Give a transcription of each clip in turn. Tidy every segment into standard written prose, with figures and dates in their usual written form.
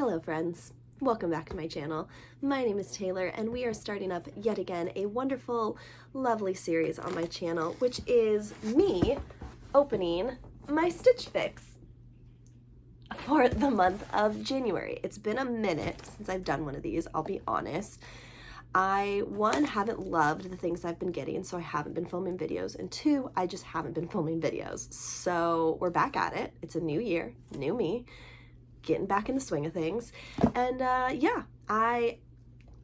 Hello friends, welcome back to my channel. My name is Taylor and we are starting up yet again a wonderful, lovely series on my channel, which is me opening my Stitch Fix for the month of January. It's been a minute since I've done one of these, I'll be honest. I, one, haven't loved the things I've been getting, so I haven't been filming videos, and two, I just haven't been filming videos. So we're back at it. It's a new year, new me, getting back in the swing of things. And yeah, I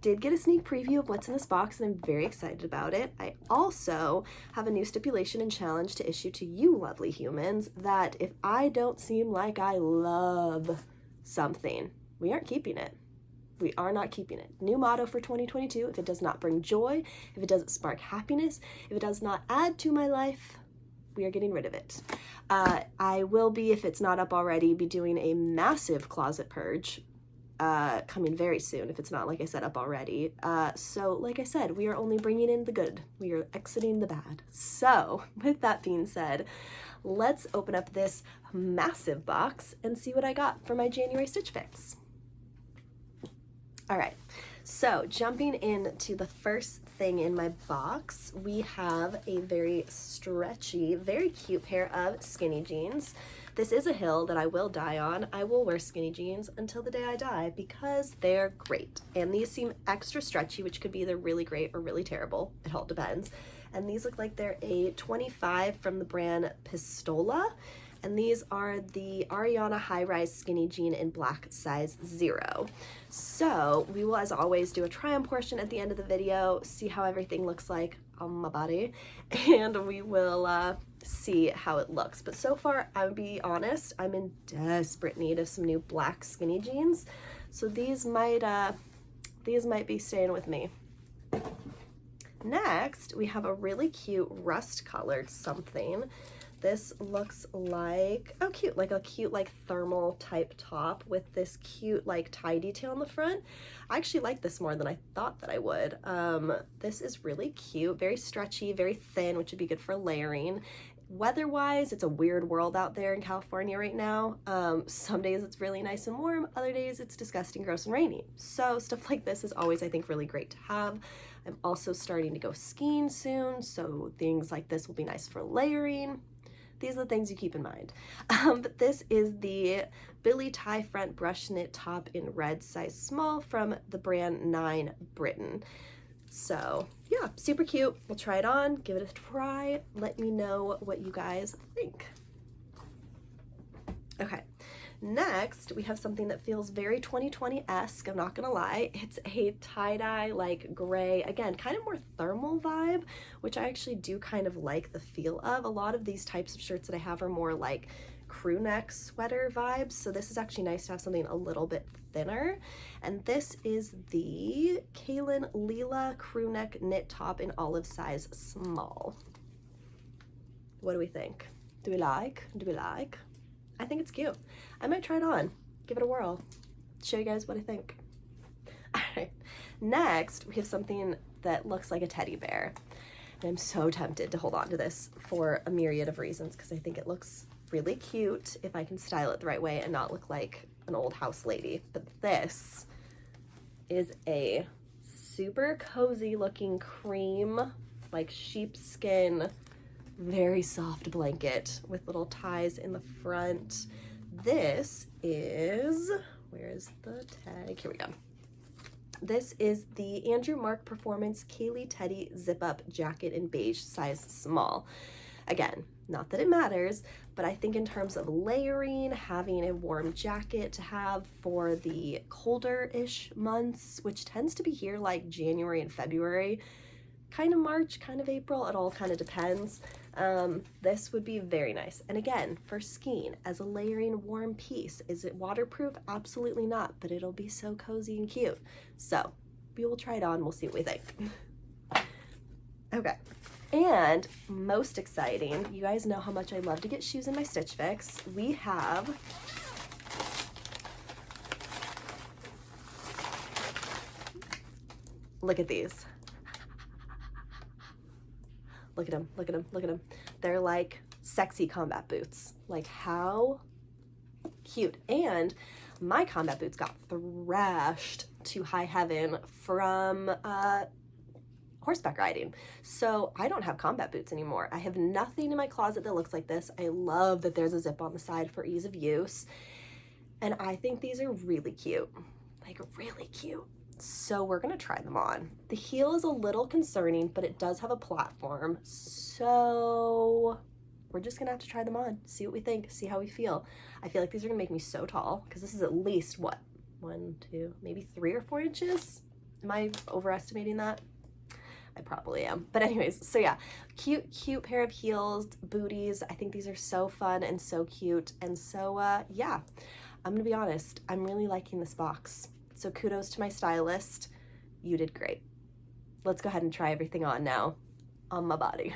did get a sneak preview of what's in this box and I'm very excited about it. I also have a new stipulation and challenge to issue to you lovely humans that if I don't seem like I love something, we aren't keeping it. We are not keeping it. New motto for 2022, if it does not bring joy, if it doesn't spark happiness, if it does not add to my life, we are getting rid of it. I will be, if it's not up already, be doing a massive closet purge coming very soon, if it's not, like I said, up already. So like I said, we are only bringing in the good. We are exiting the bad. So with that being said, let's open up this massive box and see what I got for my January Stitch Fix. All right, so jumping into the first thing in my box, we have a very stretchy, very cute pair of skinny jeans. This is a hill that I will die on. I will wear skinny jeans until the day I die because they're great. And these seem extra stretchy, which could be either really great or really terrible. It all depends. And these look like they're a 25 from the brand Pistola. And these are the Ariana high-rise skinny jean in black size 0. So we will, as always, do a try-on portion at the end of the video, see how everything looks like on my body, and we will see how it looks. But so far, I'll be honest, I'm in desperate need of some new black skinny jeans. So these might be staying with me. Next, we have a really cute rust-colored something. This looks like, oh cute, like a cute like thermal type top with this cute like tie detail on the front. I actually like this more than I thought that I would. This is really cute, very stretchy, very thin, which would be good for layering. Weather-wise, it's a weird world out there in California right now. Some days it's really nice and warm, other days it's disgusting, gross, and rainy. So stuff like this is always, I think, really great to have. I'm also starting to go skiing soon, so things like this will be nice for layering. These are the things you keep in mind. But this is the Billy tie front brush knit top in red size small from the brand 9 Britain. So yeah, super cute. We'll try it on, give it a try. Let me know what you guys think. Okay. Next, we have something that feels very 2020-esque, I'm not gonna lie. It's a tie-dye, like gray, again, kind of more thermal vibe, which I actually do kind of like the feel of. A lot of these types of shirts that I have are more like crew neck sweater vibes, so this is actually nice to have something a little bit thinner. And this is the Kaylin Leela crew neck knit top in olive size small. What do we think? Do we like? Do we like? I think it's cute. I might try it on, give it a whirl, show you guys what I think. All right, next we have something that looks like a teddy bear. And I'm so tempted to hold on to this for a myriad of reasons because I think it looks really cute if I can style it the right way and not look like an old house lady. But this is a super cozy looking cream, like sheepskin, very soft blanket with little ties in the front. This is, where is the tag? Here we go. This is the Andrew Mark Performance Kaylee Teddy Zip Up Jacket in beige size small. Again, not that it matters, but I think in terms of layering, having a warm jacket to have for the colder-ish months, which tends to be here like January and February, kind of March, kind of April, it all kind of depends. This would be very nice. And again, for skiing, as a layering warm piece. Is it waterproof? Absolutely not, but it'll be so cozy and cute. So we will try it on, we'll see what we think. Okay, and most exciting, you guys know how much I love to get shoes in my Stitch Fix. We have look at these. Look at them, look at them, look at them. They're like sexy combat boots. Like how cute. And my combat boots got thrashed to high heaven from horseback riding. So I don't have combat boots anymore. I have nothing in my closet that looks like this. I love that there's a zip on the side for ease of use. And I think these are really cute, like really cute. So we're gonna try them on. The heel is a little concerning, but it does have a platform. So we're just gonna have to try them on, see what we think, see how we feel. I feel like these are gonna make me so tall because this is at least what, 1, 2, maybe 3 or 4 inches? Am I overestimating that? I probably am. But anyways, so yeah, cute pair of heels, booties. I think these are so fun and so cute. And so yeah, I'm gonna be honest, I'm really liking this box. So kudos to my stylist. You did great. Let's go ahead and try everything on now on my body.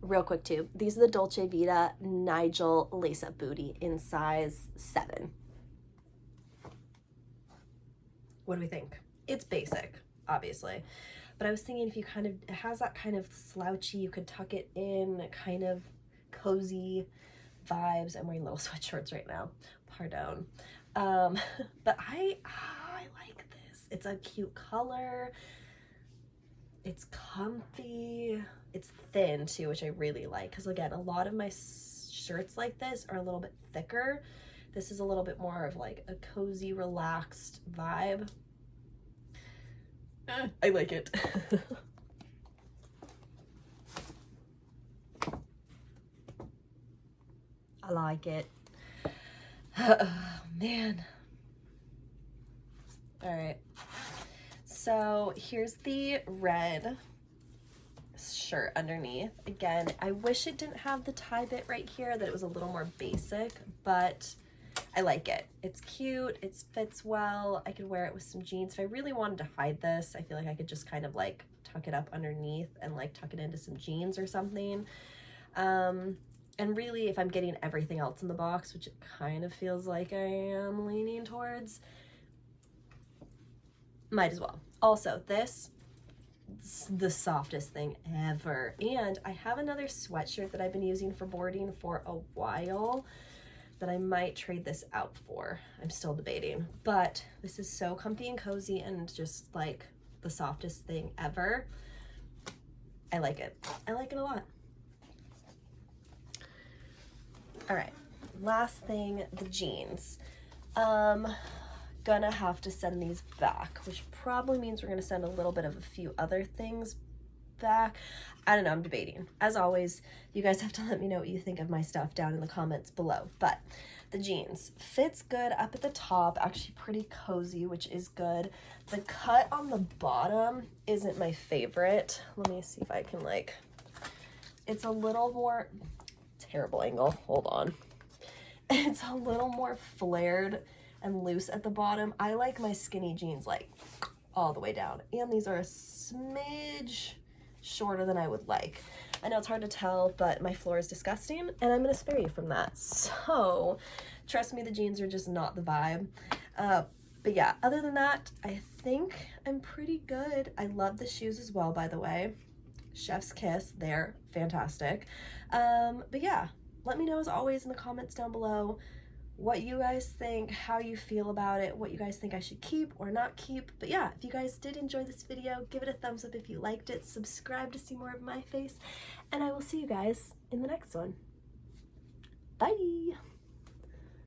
Real quick too, these are the Dolce Vita Nigel lace-up booty in size 7. What do we think? It's basic, obviously. But I was thinking if you it has that kind of slouchy, you could tuck it in, kind of cozy vibes. I'm wearing little sweatshorts right now, pardon. But I like this. It's a cute color. It's comfy. It's thin too, which I really like. Because again, a lot of my shirts like this are a little bit thicker. This is a little bit more of like a cozy, relaxed vibe. I like it. I like it. Oh, man. All right. So here's the red shirt underneath. Again, I wish it didn't have the tie bit right here, that it was a little more basic, but I like it. It's cute, it fits well. I could wear it with some jeans. If I really wanted to hide this, I feel like I could just kind of like tuck it up underneath and like tuck it into some jeans or something. And really, if I'm getting everything else in the box, which it kind of feels like I am leaning towards, might as well. Also, this is the softest thing ever. And I have another sweatshirt that I've been using for boarding for a while that I might trade this out for. I'm still debating, but this is so comfy and cozy and just like the softest thing ever. I like it. I like it a lot. All right, last thing, the jeans. Gonna have to send these back, which probably means we're gonna send a little bit of a few other things back. I don't know, I'm debating. As always, you guys have to let me know what you think of my stuff down in the comments below. But the jeans fits good up at the top, actually pretty cozy, which is good. The cut on the bottom isn't my favorite. Let me see if I can like, it's a little more, terrible angle, hold on. It's a little more flared and loose at the bottom. I like my skinny jeans like all the way down, and these are a smidge shorter than I would like. I know it's hard to tell, but my floor is disgusting and I'm gonna spare you from that. So trust me, the jeans are just not the vibe. But yeah, other than that, I think I'm pretty good. I love the shoes as well, by the way. Chef's kiss, they're fantastic. But yeah, let me know as always in the comments down below what you guys think, how you feel about it, what you guys think I should keep or not keep. But yeah, if you guys did enjoy this video, give it a thumbs up if you liked it, subscribe to see more of my face, and I will see you guys in the next one. Bye!